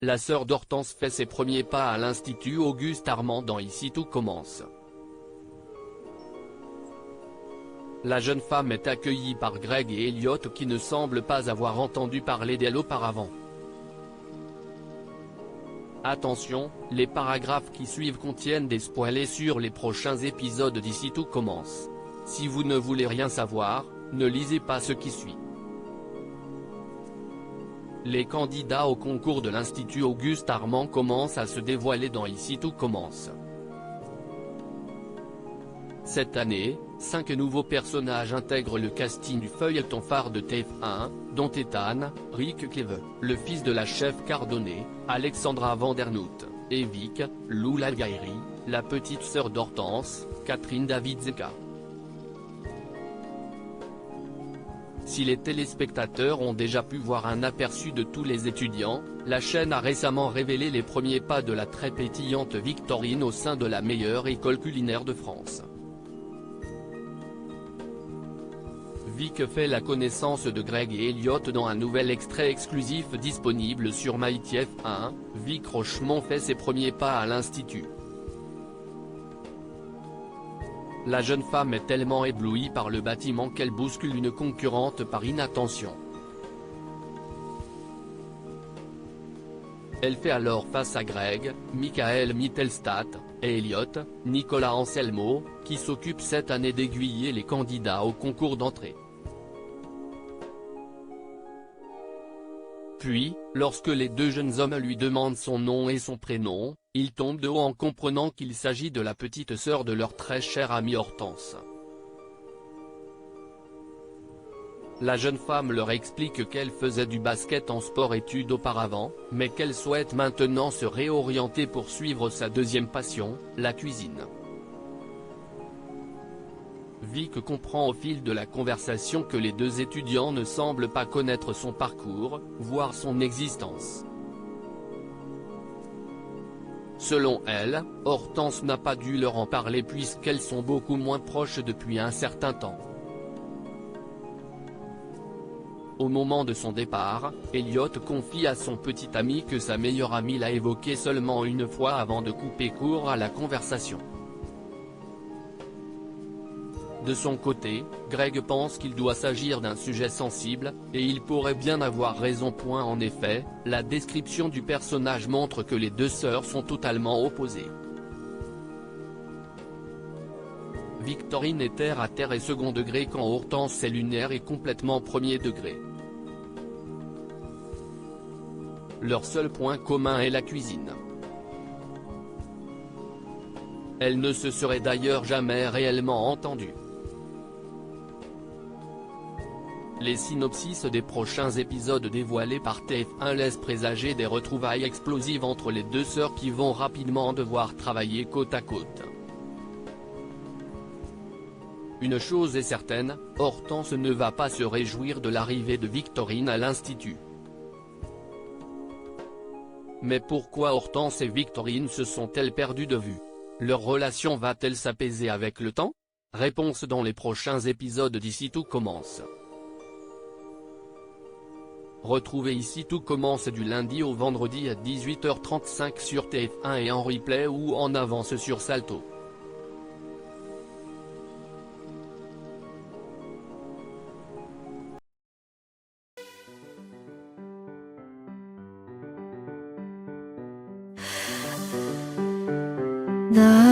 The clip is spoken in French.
La sœur d'Hortense fait ses premiers pas à l'Institut Auguste Armand dans Ici tout commence. La jeune femme est accueillie par Greg et Elliot qui ne semblent pas avoir entendu parler d'elle auparavant. Attention, les paragraphes qui suivent contiennent des spoilers sur les prochains épisodes d'Ici tout commence. Si vous ne voulez rien savoir, ne lisez pas ce qui suit. Les candidats au concours de l'Institut Auguste Armand commencent à se dévoiler dans Ici tout commence. Cette année, 5 nouveaux personnages intègrent le casting du feuilleton phare de TF1, dont Ethan, Rick Kleve, le fils de la chef Cardonnet, Alexandra Vandernoot, et Vic, Lou Laguerre, la petite sœur d'Hortense, Catherine Davidzeka. Si les téléspectateurs ont déjà pu voir un aperçu de tous les étudiants, la chaîne a récemment révélé les premiers pas de la très pétillante Victorine au sein de la meilleure école culinaire de France. Vic fait la connaissance de Greg et Elliot dans un nouvel extrait exclusif disponible sur MyTF1. Vic Rochemont fait ses premiers pas à l'Institut. La jeune femme est tellement éblouie par le bâtiment qu'elle bouscule une concurrente par inattention. Elle fait alors face à Greg, Michael Mittelstadt, et Elliot, Nicolas Anselmo, qui s'occupent cette année d'aiguiller les candidats au concours d'entrée. Puis, lorsque les deux jeunes hommes lui demandent son nom et son prénom, il tombe de haut en comprenant qu'il s'agit de la petite sœur de leur très chère amie Hortense. La jeune femme leur explique qu'elle faisait du basket en sport-études auparavant, mais qu'elle souhaite maintenant se réorienter pour suivre sa deuxième passion, la cuisine. Vic comprend au fil de la conversation que les deux étudiants ne semblent pas connaître son parcours, voire son existence. Selon elle, Hortense n'a pas dû leur en parler puisqu'elles sont beaucoup moins proches depuis un certain temps. Au moment de son départ, Elliot confie à son petit ami que sa meilleure amie l'a évoqué seulement une fois avant de couper court à la conversation. De son côté, Greg pense qu'il doit s'agir d'un sujet sensible, et il pourrait bien avoir raison. En effet, la description du personnage montre que les deux sœurs sont totalement opposées. Victorine est terre à terre et second degré quand Hortense est lunaire et complètement premier degré. Leur seul point commun est la cuisine. Elles ne se seraient d'ailleurs jamais réellement entendues. Les synopsis des prochains épisodes dévoilés par TF1 laissent présager des retrouvailles explosives entre les deux sœurs qui vont rapidement devoir travailler côte à côte. Une chose est certaine, Hortense ne va pas se réjouir de l'arrivée de Victorine à l'Institut. Mais pourquoi Hortense et Victorine se sont-elles perdues de vue? Leur relation va-t-elle s'apaiser avec le temps? Réponse dans les prochains épisodes d'Ici tout commence. Retrouvez Ici tout commence du lundi au vendredi à 18h35 sur TF1 et en replay ou en avance sur Salto. The